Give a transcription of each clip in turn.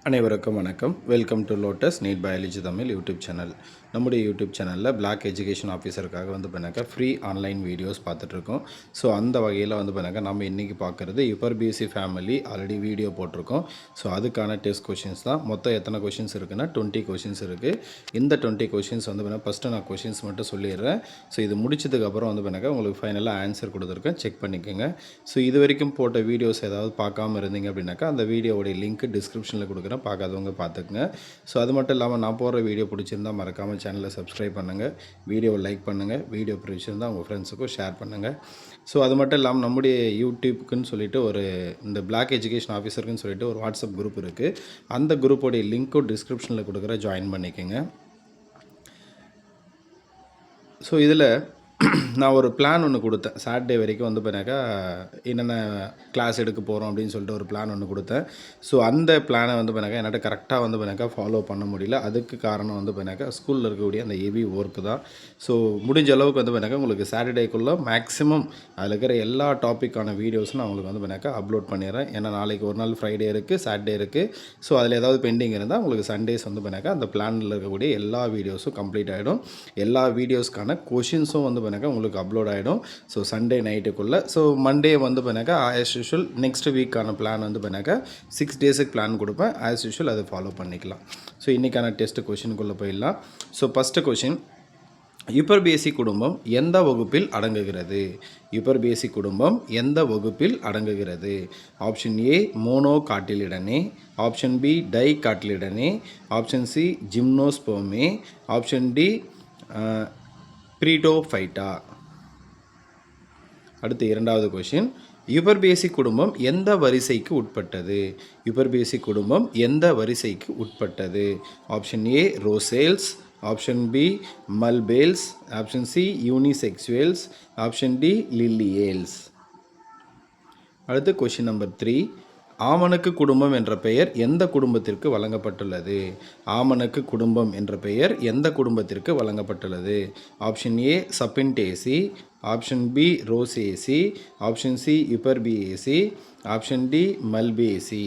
அனைவருக்கும் வணக்கம். Welcome to Lotus NEET biology Tamil YouTube channel. நம்முடைய யூடியூப் சேனலில் பிளாக் எஜுகேஷன் ஆஃபீஸருக்காக பண்ணாக்கா ஃப்ரீ ஆன்லைன் வீடியோஸ் பார்த்துட்ருக்கோம். ஸோ அந்த வகையில் பண்ணாக்கா நம்ம இன்றைக்கி பார்க்குறது யுபர்பிஎஸ்சி ஃபேமிலி ஆல்ரெடி வீடியோ போட்டிருக்கோம். ஸோ அதுக்கான டெஸ்ட் கொஷின்ஸ் தான். மொத்தம் எத்தனை கொஷின்ஸ் இருக்குன்னா 20 கொஷின்ஸ் இருக்குது. இந்த 20 கொஷின்ஸ் ஃபஸ்ட்டு நான் கொஷின்ஸ் மட்டும் சொல்லிடுறேன். ஸோ இது முடிச்சதுக்கப்புறம் பண்ணாக்கா உங்களுக்கு ஃபைனலாக ஆன்சர் கொடுத்துருக்கேன், செக் பண்ணிக்கோங்க. ஸோ இது வரைக்கும் போட்ட வீடியோஸ் ஏதாவது பார்க்காம இருந்தீங்க அப்படின்னாக்கா அந்த வீடியோவுடைய லிங்க் டிஸ்கிரிப்ஷனில் கொடுக்குறேன், பார்க்காதவங்க பார்த்துக்குங்க. ஸோ அது மட்டும் இல்லாமல் நான் போகிற வீடியோ பிடிச்சிருந்தால் மறக்காமல் சேனலை சப்ஸ்கிரைப் பண்ணுங்கள், வீடியோவை லைக் பண்ணுங்கள், வீடியோ பிடிச்சிருந்தால் உங்கள் ஃப்ரெண்ட்ஸுக்கும் ஷேர் பண்ணுங்கள். ஸோ அது மட்டும் இல்லாமல் நம்முடைய யூடியூப்புக்குன்னு சொல்லிட்டு இந்த பிளாக் எஜுகேஷன் ஆஃபீஸருக்குன்னு சொல்லிட்டு ஒரு வாட்ஸ்அப் குரூப் இருக்குது. அந்த குரூப்போடைய லிங்க்கும் டிஸ்கிரிப்ஷனில் கொடுக்குற, ஜாயின் பண்ணிக்கோங்க. ஸோ இதில் நான் ஒரு பிளான் ஒன்று கொடுத்தேன். சாட்டர்டே வரைக்கும் பண்ணாக்கா என்னென்ன கிளாஸ் எடுக்க போகிறோம் அப்படின்னு சொல்லிட்டு ஒரு பிளான் ஒன்று கொடுத்தேன். ஸோ அந்த பிளானை பண்ணாக்கா என்கிட்ட கரெக்டாக பண்ணாக்கா ஃபாலோ பண்ண முடியல. அதுக்கு காரணம் பண்ணாக்கா ஸ்கூலில் இருக்கக்கூடிய அந்த ஹெவி ஒர்க்கு தான். ஸோ முடிஞ்ச அளவுக்கு பண்ணாக்கா உங்களுக்கு சாட்டர்டேக்குள்ளே மேக்ஸிமம் அதில் இருக்கிற எல்லா டாப்பிக்கான வீடியோஸும் நான் உங்களுக்கு பண்ணாக்கா அப்லோட் பண்ணிடுறேன். ஏன்னா நாளைக்கு ஒரு நாள் ஃப்ரைடே இருக்குது, சாட்டர்டே இருக்குது. ஸோ அதில் ஏதாவது பெண்டிங் இருந்தால் உங்களுக்கு சண்டேஸ் பண்ணாக்கா அந்த பிளானில் இருக்கக்கூடிய எல்லா வீடியோஸும் கம்ப்ளீட் ஆகிடும். எல்லா வீடியோஸ்க்கான கொஷின்ஸும் பண்ணாக்கா உங்களுக்கு அப்லோட் ஆகிடும். ஸோ சண்டே நைட்டுக்குள்ளே. ஸோ மண்டே பண்ணாக்கா ஆஸ் யூஷுவல் நெக்ஸ்ட் வீக்கான பிளான் பண்ணாக்கா 6 டேஸுக்கு பிளான் கொடுப்பேன். ஆஸ் யூஷுவல் அதை ஃபாலோ பண்ணிக்கலாம். ஸோ இன்றைக்கான டெஸ்ட் கொஷினுக்குள்ளே போயிடலாம். ஸோ ஃபஸ்ட்டு கொஷின், யுபர்பிஎஸ்சி குடும்பம் எந்த வகுப்பில் அடங்குகிறது? யுபர்பிஎஸ்சி குடும்பம் எந்த வகுப்பில் அடங்குகிறது? Option A monocotyledonae, option B dicotyledonae, option C gymnospermae, option D pteridophyta. அடுத்து இரண்டாவது கொஷின், யுபர்பிஎஸ்சி குடும்பம் எந்த வரிசைக்கு உட்பட்டது? யுபர்பிஎஸ்சி குடும்பம் எந்த வரிசைக்கு உட்பட்டது? Option A Rosales, option B Malvales, option C Unisexuales, option D Liliales. அடுத்து கொஷின் நம்பர் 3, ஆமணக்கு குடும்பம் என்ற பெயர் எந்த குடும்பத்திற்கு வழங்கப்பட்டுள்ளது? ஆமணக்கு குடும்பம் என்ற பெயர் எந்த குடும்பத்திற்கு வழங்கப்பட்டுள்ளது? Option A Sapindaceae, option B Rosaceae, option C Euphorbiaceae, option D Malvaceae.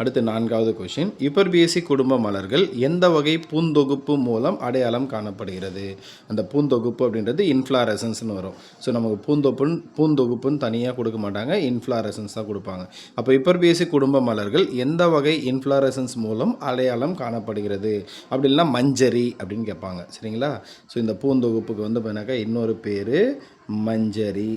அடுத்து நான்காவது கொஷின், யுபர்பிஎஸ்சி குடும்ப மலர்கள் எந்த வகை பூந்தொகுப்பு மூலம் அடையாளம் காணப்படுகிறது? அந்த பூந்தொகுப்பு அப்படின்றது இன்ஃப்ளாரசன்ஸ்னு வரும். ஸோ நமக்கு பூந்தொகுப்புன்னு தனியாக கொடுக்க மாட்டாங்க, இன்ஃப்ளாரசன்ஸ் தான் கொடுப்பாங்க. அப்போ யுபர்பிஎஸ்சி குடும்ப மலர்கள் எந்த வகை இன்ஃப்ளாரசன்ஸ் மூலம் அடையாளம் காணப்படுகிறது அப்படின்னா மஞ்சரி அப்படின்னு கேட்பாங்க. சரிங்களா? ஸோ இந்த பூந்தொகுப்புக்கு பண்ணாக்கா இன்னொரு பேர் மஞ்சரி.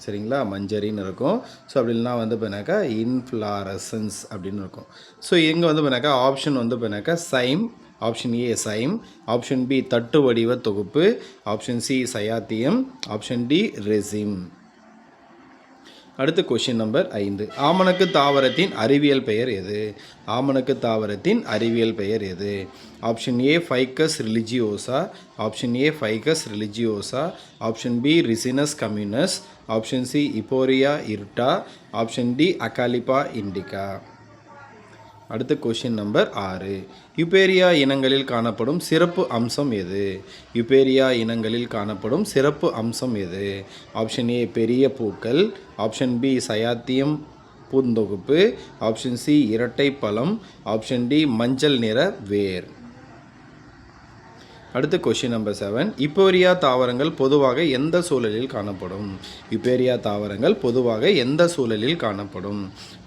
சரிங்களா? மஞ்சரின்னு இருக்கும். ஸோ அப்படி இல்லைனா பண்ணாக்கா இன்ஃப்ளாரசன்ஸ் அப்படின்னு இருக்கும். ஸோ இங்கே பண்ணாக்கா ஆப்ஷன் பண்ணாக்கா சைம், ஆப்ஷன் ஏ சைம், ஆப்ஷன் பி தட்டு வடிவ தொகுப்பு, option C சயாத்தியம், option D resume. அடுத்து கொஷின் நம்பர் 5, ஆமணக்கு தாவரத்தின் அறிவியல் பெயர் எது? ஆமணக்கு தாவரத்தின் அறிவியல் பெயர் எது? Option A Ficus religiosa, option A Ficus religiosa, option B Ricinus communis, option C Euphorbia hirta, option D Acalypha Indica. அடுத்து கொஷின் நம்பர் 6, யுபேரியா இனங்களில் காணப்படும் சிறப்பு அம்சம் எது? யுபேரியா இனங்களில் காணப்படும் சிறப்பு அம்சம் எது? ஆப்ஷன் ஏ பெரிய பூக்கள், option B cyathium பூந்தொகுப்பு, option C இரட்டை பழம், ஆப்ஷன் டி மஞ்சள் நிற வேர். அடுத்து கொஷின் நம்பர் 7, யுபேரியா தாவரங்கள் பொதுவாக எந்த சூழலில் காணப்படும்? யுபேரியா தாவரங்கள் பொதுவாக எந்த சூழலில் காணப்படும்?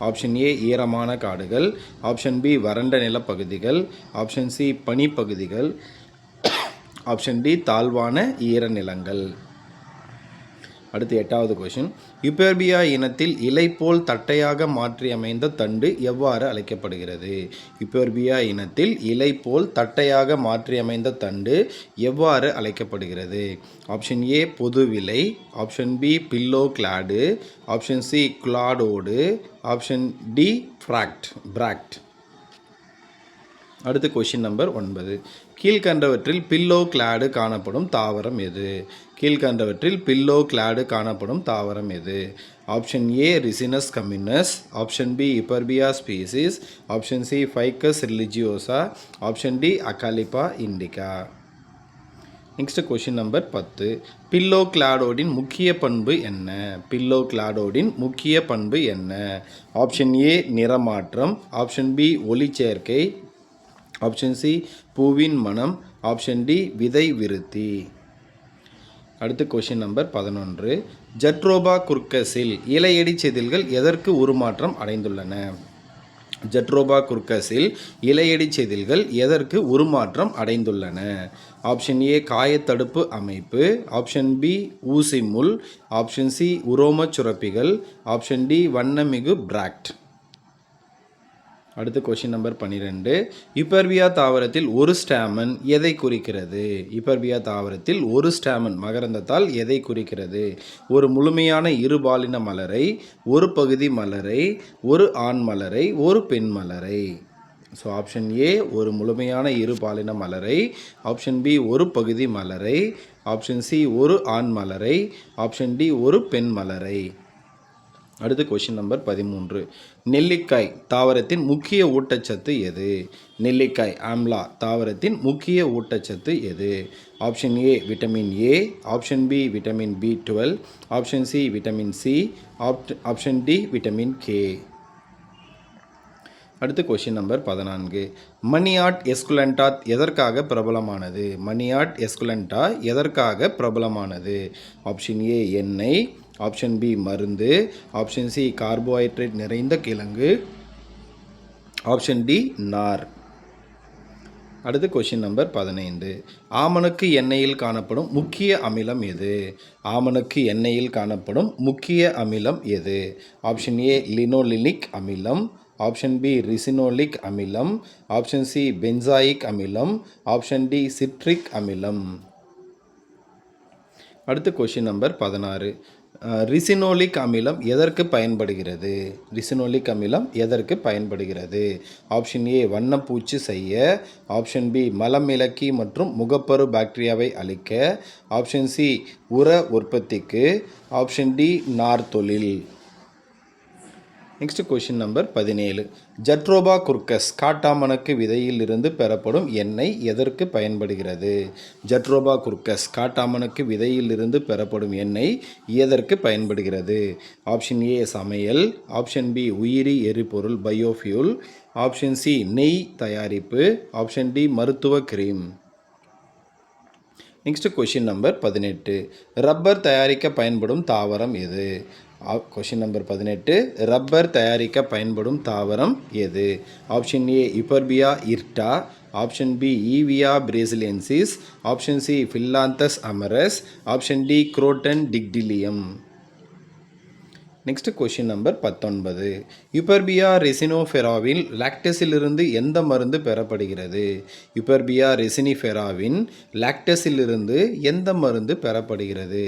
ஆப்ஷன் ஏ ஈரமான காடுகள், ஆப்ஷன் பி வறண்ட நிலப்பகுதிகள், ஆப்ஷன் சி பனிப்பகுதிகள், ஆப்ஷன் டி தாழ்வான ஈரநிலங்கள். அடுத்து 8வது கொஷின், யுபேர்பியா இனத்தில் இலை போல் தட்டையாக மாற்றி அமைந்த தண்டு எவ்வாறு அழைக்கப்படுகிறது? யுபேர்பியா இனத்தில் இலை போல் தட்டையாக மாற்றி அமைந்த தண்டு எவ்வாறு அழைக்கப்படுகிறது? ஆப்ஷன் ஏ பொதுவிலை, option B phylloclade, option C cladode, option D bract. அடுத்து கொஷின் நம்பர் 9, கீழ்கண்டவற்றில் பில்லோ கிளாடு காணப்படும் தாவரம் எது? கீழ்கண்டவற்றில் பில்லோ கிளாடு காணப்படும் தாவரம் எது? Option A Ricinus communis, option B Euphorbia species, option C Ficus religiosa, option D Acalypha indica. Next question number 10. பில்லோ கிளாடோடின் முக்கிய பண்பு என்ன? பில்லோ கிளாடோடின் முக்கிய பண்பு என்ன? ஆப்ஷன் ஏ நிறமாற்றம், ஆப்ஷன் பி ஒளிச்சேர்க்கை, ஆப்ஷன் சி பூவின் மனம், ஆப்ஷன் டி விதை விருத்தி. அடுத்து கொஷின் நம்பர் 11. ஜட்ரோபா குர்கஸில் இலையடி செதில்கள் எதற்கு உருமாற்றம் அடைந்துள்ளன? ஜட்ரோபா குர்கஸில் இலையடி செதில்கள் எதற்கு உருமாற்றம் அடைந்துள்ளன? ஆப்ஷன் ஏ காயத்தடுப்பு அமைப்பு, ஆப்ஷன் பி ஊசி முள், ஆப்ஷன் சி உரோமச் சுரப்பிகள், ஆப்ஷன் டி வண்ணமிகு பிராக்ட். அடுத்து கொஷின் நம்பர் 12. யுப்பர்பியா தாவரத்தில் ஒரு ஸ்டாமன் எதை குறிக்கிறது? யுப்பர்பியா தாவரத்தில் ஒரு ஸ்டாமன் மகரந்தத்தால் எதை குறிக்கிறது? ஒரு முழுமையான இருபாலின மலரை, ஒரு பகுதி மலரை, ஒரு ஆண் மலரை, ஒரு பெண் மலரை. ஸோ ஆப்ஷன் ஏ ஒரு முழுமையான இருபாலின மலரை, ஆப்ஷன் பி ஒரு பகுதி மலரை, ஆப்ஷன் சி ஒரு ஆண் மலரை, ஆப்ஷன் டி ஒரு பெண் மலரை. அடுத்து கொஷின் நம்பர் 13. நெல்லிக்காய் தாவரத்தின் முக்கிய ஊட்டச்சத்து எது? நெல்லிக்காய் ஆம்லா தாவரத்தின் முக்கிய ஊட்டச்சத்து எது? Option A vitamin A, option B vitamin B12, option C vitamin C, option D vitamin K. அடுத்து கொஷின் நம்பர் 14. மணியாட் எஸ்குலண்டா எதற்காக பிரபலமானது? மணியாட் எஸ்குலண்டா எதற்காக பிரபலமானது? ஆப்ஷன் ஏ எண்ணெய், ஆப்ஷன் பி மருந்து, ஆப்ஷன் சி கார்போஹைட்ரேட் நிறைந்த கிழங்கு, ஆப்ஷன் டி நார். அடுத்து கொஷின் நம்பர் 15. ஆமணக்கு எண்ணெயில் காணப்படும் முக்கிய அமிலம் எது? ஆமணக்கு எண்ணெயில் காணப்படும் முக்கிய அமிலம் எது? ஆப்ஷன் ஏ லினோலினிக் அமிலம், ஆப்ஷன் பி ரிசினோலிக் அமிலம், ஆப்ஷன் சி பென்சாயிக் அமிலம், ஆப்ஷன் டி சிட்ரிக் அமிலம். அடுத்து கொஷின் நம்பர் 16. ரிசினோலிக் அமிலம் எதற்கு பயன்படுகிறது? ரிசினோலிக் அமிலம் எதற்கு பயன்படுகிறது? ஆப்ஷன் ஏ வண்ணப்பூச்சு செய்ய, ஆப்ஷன் பி மலமிளக்கி மற்றும் முகப்பரு பாக்டீரியாவை அழிக்க, ஆப்ஷன் சி உர உற்பத்திக்கு, ஆப்ஷன் டி நார் தொழில். Next question number 17. ஜட்ரோபா குர்கஸ் காட்டாமணக்கு விதையில் இருந்து பெறப்படும் எண்ணெய் எதற்கு பயன்படுகிறது? ஜட்ரோபா குர்கஸ் காட்டாமணக்கு விதையில் இருந்து பெறப்படும் எண்ணெய் எதற்கு பயன்படுகிறது? ஆப்ஷன் ஏ சமையல், ஆப்ஷன் பி உயிரி எரிபொருள் பயோஃபியூல், ஆப்ஷன் சி நெய் தயாரிப்பு, ஆப்ஷன் டி மருத்துவ cream. Next question number 18. Rubber தயாரிக்க பயன்படும் தாவரம் எது? Question number 18. ரப்பர் தயாரிக்க பயன்படும் தாவரம் எது? Option A Euphorbia hirta, option B Hevea brasiliensis, option C Phyllanthus amarus, option D Croton tiglium. Next question number 19. Euphorbia ரெசினோஃபெராவின் லாக்டஸிலிருந்து எந்த மருந்து பெறப்படுகிறது? யுப்பர்பியா ரெசினிஃபெராவின் லாக்டஸிலிருந்து எந்த மருந்து பெறப்படுகிறது?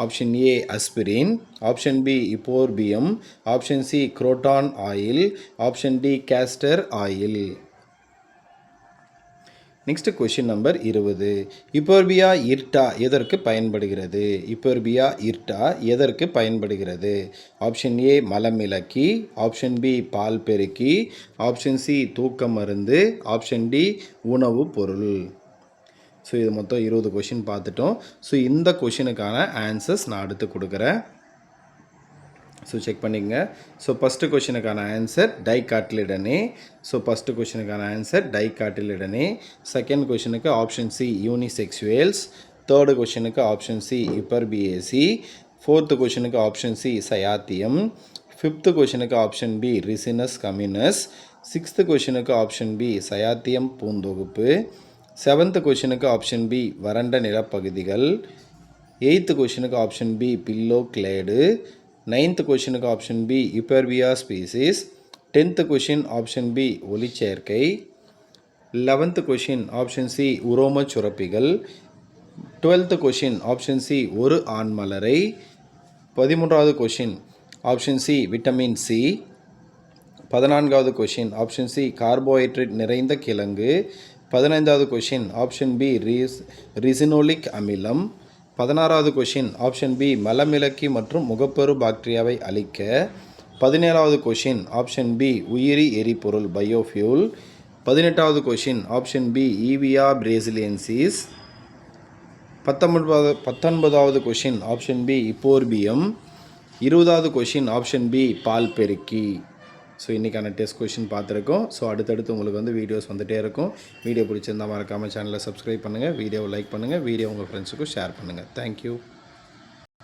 Option A aspirin, option B euphorbium, option C croton oil, option D castor oil. Next question number 20. Euphorbia hirta எதற்கு பயன்படுகிறது? யுப்பர்பியா இர்டா எதற்கு பயன்படுகிறது? ஆப்ஷன் ஏ மலமிளக்கி, ஆப்ஷன் பி பால் பெருக்கி, ஆப்ஷன் சி தூக்க மருந்து, ஆப்ஷன் டி உணவு பொருள். ஸோ இது மொத்தம் 20 கொஷின் பார்த்துட்டோம். ஸோ இந்த கொஷினுக்கான ஆன்சர்ஸ் நான் அடுத்து கொடுக்குறேன். ஸோ செக் பண்ணிக்கங்க. ஸோ ஃபஸ்ட்டு கொஷினுக்கான ஆன்சர் டைகாட்டிலிடனே. ஸோ ஃபஸ்ட்டு கொஷினுக்கான ஆன்சர் டைகாட்டிலிடனே. செகண்ட் கொஷினுக்கு ஆப்ஷன் சி யூனிசெக்சுவல்ஸ். தேர்டு கொஷினுக்கு ஆப்ஷன் சி யுப்பர்பியேசி. ஃபோர்த்து கொஷினுக்கு ஆப்ஷன் சி சயாத்தியம். ஃபிஃப்த்து கொஷினுக்கு option B Ricinus communis. Sixth கொஷினுக்கு ஆப்ஷன் பி சயாத்தியம் பூந்தொகுப்பு. Seventh கொஷினுக்கு ஆப்ஷன் பி வறண்ட நிலப்பகுதிகள். எயித்து கொஷினுக்கு option B phylloclade. Ninth கொஷினுக்கு option B Euphorbia species. 10th question option B ஒளிச்சேர்க்கை. 11th கொஷின் ஆப்ஷன் சி உரோமச் சுரப்பிகள். 12th கொஷின் ஆப்ஷன் சி ஒரு ஆண் மலரை. 13வது question option C vitamin C. 14வது கொஷின் ஆப்ஷன் சி கார்போஹைட்ரேட் நிறைந்த கிழங்கு. 15வது கொஷின் ஆப்ஷன் பி ரிசினோலிக் அமிலம். 16வது கொஷின் ஆப்ஷன் பி மலமிளக்கி மற்றும் முகப்பரு பாக்டீரியாவை அழிக்க. 17வது கொஷின் ஆப்ஷன் பி உயிரி எரிபொருள் பயோஃபியூல். 18வது question option B Hevea brasiliensis. 19வது கொஷின் ஆப்ஷன் பி இப்போர்பியம். 20வது கொஷின் ஆப்ஷன் பி பால் பெருக்கி. ஸோ இன்றைக்கான டெஸ்ட் கொஷின் பார்த்துருக்கோம். ஸோ அடுத்தடுத்து உங்களுக்கு வந்து வீடியோஸ் வந்துகிட்டே இருக்கும். வீடியோ பிடிச்சிருந்தால் மறக்காமல் சேனலை சப்ஸ்கிரைப் பண்ணுங்கள், வீடியோவை லைக் பண்ணுங்கள், வீடியோ உங்கள் ஃப்ரெண்ட்ஸுக்கும் ஷேர் பண்ணுங்கள். தேங்க்யூ.